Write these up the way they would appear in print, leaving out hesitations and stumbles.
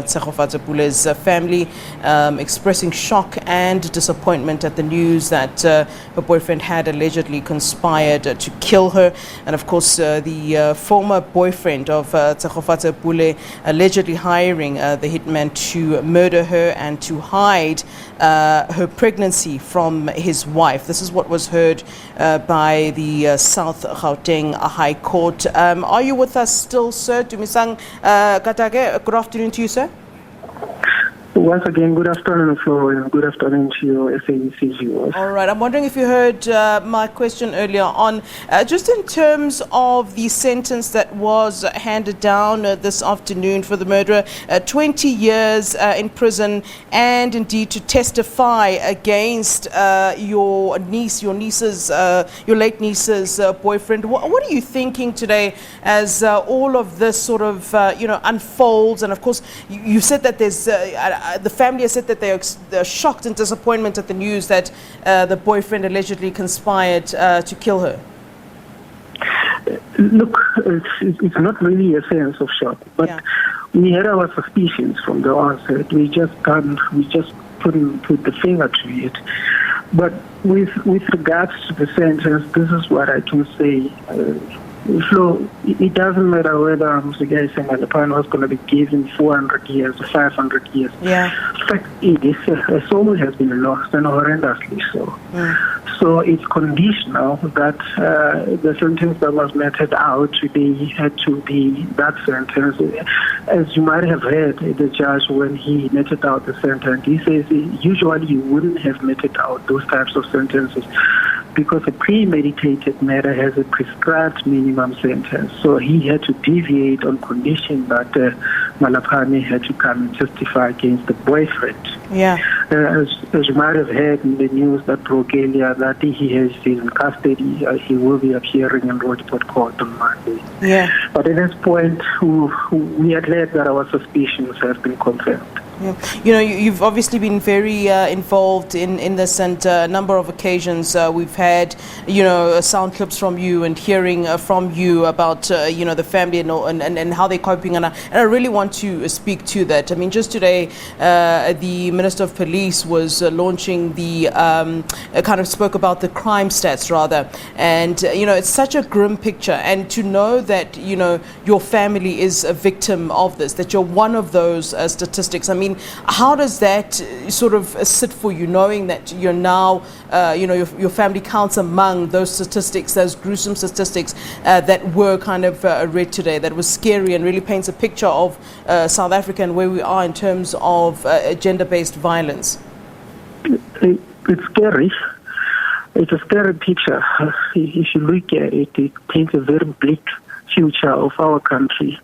Tshegofatso Pule's family expressing shock and disappointment at the news that her boyfriend had allegedly conspired to kill her. And of course, the former boyfriend of Tshegofatso Pule allegedly hiring the hitman to murder her and to hide her pregnancy from his wife. This is what was heard by the South Gauteng High Court. Are you with us still, sir? Tumisang Katake, good afternoon to you, sir. Once again, good afternoon, Flo, and good afternoon to your SABC viewers. All right. I'm wondering if you heard my question earlier on, just in terms of the sentence that was handed down this afternoon for the murderer, 20 years in prison, and indeed to testify against your late niece's boyfriend. What are you thinking today as all of this sort of unfolds? And of course, you said that there's the family has said that they're shocked and disappointment at the news that the boyfriend allegedly conspired to kill her. Look, it's not really a sense of shock, but we had our suspicions from the onset. We just couldn't put the finger to it. But with regards to the sentence, this is what I can say. So it doesn't matter whether Mzugay Semalapan was going to be given 400 years or 500 years. Yeah. In fact, a soul has been lost, and horrendously so. So it's conditional that the sentence that was meted out today had to be that sentence. As you might have heard the judge when he meted out the sentence, he says usually you wouldn't have meted out those types of sentences, because a premeditated murder has a prescribed minimum sentence. So he had to deviate on condition that Malapane had to come and testify against the boyfriend. Yeah. As you might have heard in the news that broke earlier, that he is in custody. He will be appearing in Roadport Court on Monday. Yeah. But at this point, we are glad that our suspicions have been confirmed. Yeah. You've obviously been very involved in this, and a number of occasions we've had, sound clips from you and hearing from you about, the family and how they're coping. And I really want to speak to that. I mean, just today, the Minister of Police was launching kind of spoke about the crime stats, rather. And, it's such a grim picture. And to know that, your family is a victim of this, that you're one of those statistics. I mean, how does that sort of sit for you, knowing that you're now, your family counts among those statistics, those gruesome statistics that were kind of read today, that was scary and really paints a picture of South Africa and where we are in terms of gender-based violence? It's scary. It's a scary picture. If you look at it, it paints a very bleak future of our country.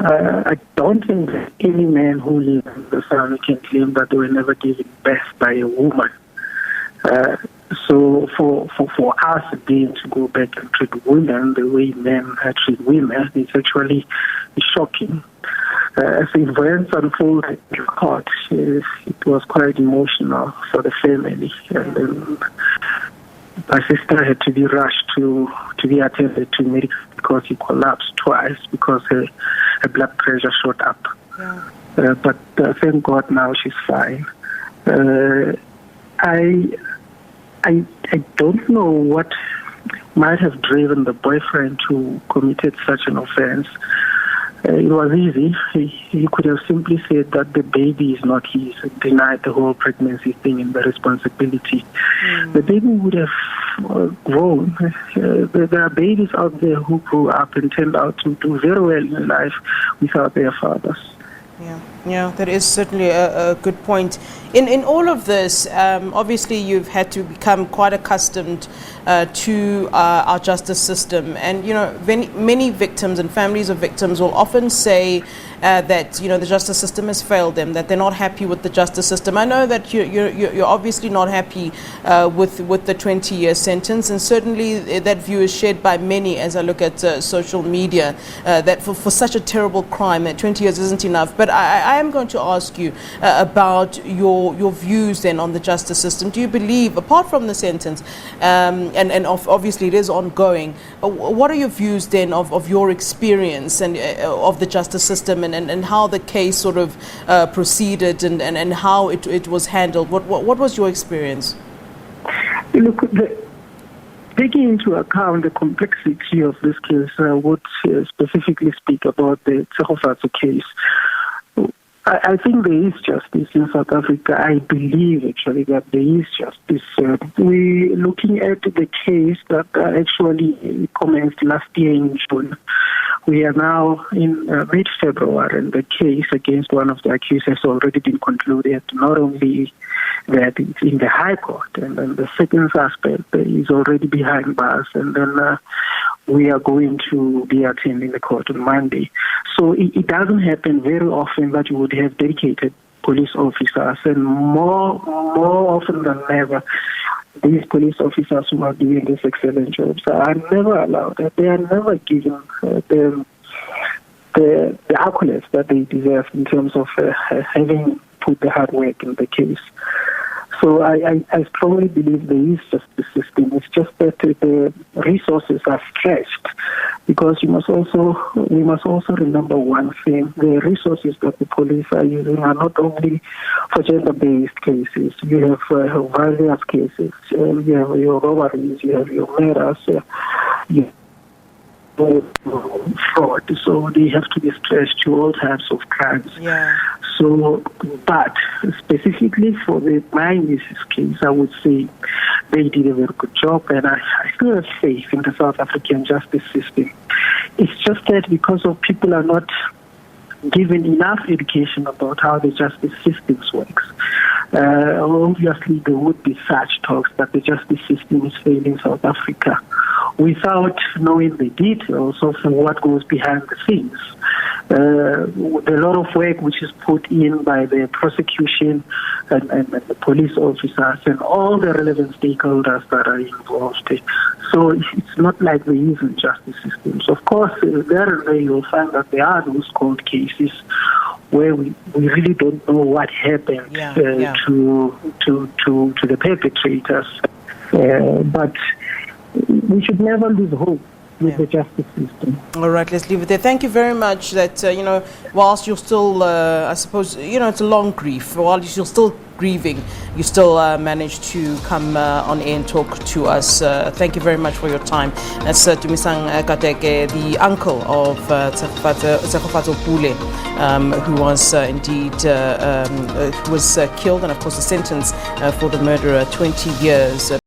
I don't think that any man who lives in the South can claim that they were never given birth by a woman. So for us again to go back and treat women the way men treat women, it's actually shocking. As events unfolded in court, it was quite emotional for the family. And then my sister had to be rushed to be attended to medical because he collapsed twice because her blood pressure shot up. Yeah. But thank God now she's fine. I don't know what might have driven the boyfriend to committed such an offense. It was easy. He could have simply said that the baby is not his and denied the whole pregnancy thing and the responsibility. The baby would have grown. There are babies out there who grew up and turned out to do very well in life without their fathers. Yeah, that is certainly a good point. In all of this, obviously you've had to become quite accustomed to our justice system, and many victims and families of victims will often say that the justice system has failed them, that they're not happy with the justice system. I know that you're obviously not happy with the 20-year sentence, and certainly that view is shared by many as I look at social media, that for such a terrible crime, that 20 years isn't enough. But I am going to ask you about your views then on the justice system. Do you believe, apart from the sentence, and obviously it is ongoing, what are your views then of your experience and of the justice system, and how the case sort of proceeded and how it was handled. What was your experience? Look, taking into account the complexity of this case, I would specifically speak about the Tshegofatso case. I think there is justice in South Africa. I believe actually that there is justice. We're looking at the case that actually commenced last year in June. We are now in mid-February, and the case against one of the accused has already been concluded. Not only that, it's in the High Court, and then the second suspect is already behind bars, and then we are going to be attending the court on Monday. So it doesn't happen very often that you would have dedicated police officers, and more often than never, these police officers who are doing this excellent jobs are never allowed. They are never given the accolades that they deserve in terms of having put the hard work in the case. So I strongly believe there is justice system. It's just that the resources are stretched, because we must also remember one thing: the resources that the police are using are not only for gender-based cases. You have various cases. You have your robberies, you have your murders, you fraud. So they have to be stretched to all types of crimes. Yeah. So, but specifically for the Miami's case, I would say they did a very good job, and I still have faith in the South African justice system. It's just that because of people are not given enough education about how the justice system works. Obviously, there would be such talks that the justice system is failing South Africa without knowing the details of what goes behind the scenes. A lot of work which is put in by the prosecution and the police officers and all the relevant stakeholders that are involved. So it's not like there isn't justice systems. Of course, there and there you'll find that there are those cold cases where we really don't know what happened to the perpetrators. But we should never lose hope with the justice system. All right, let's leave it there. Thank you very much. That whilst you're still, I suppose, it's a long grief. While you're still grieving, you still managed to come on air and talk to us. Thank you very much for your time. That's Tumisang Katake, the uncle of Tshegofatso Pule, who was indeed who was killed, and of course the sentence for the murderer, 20 years.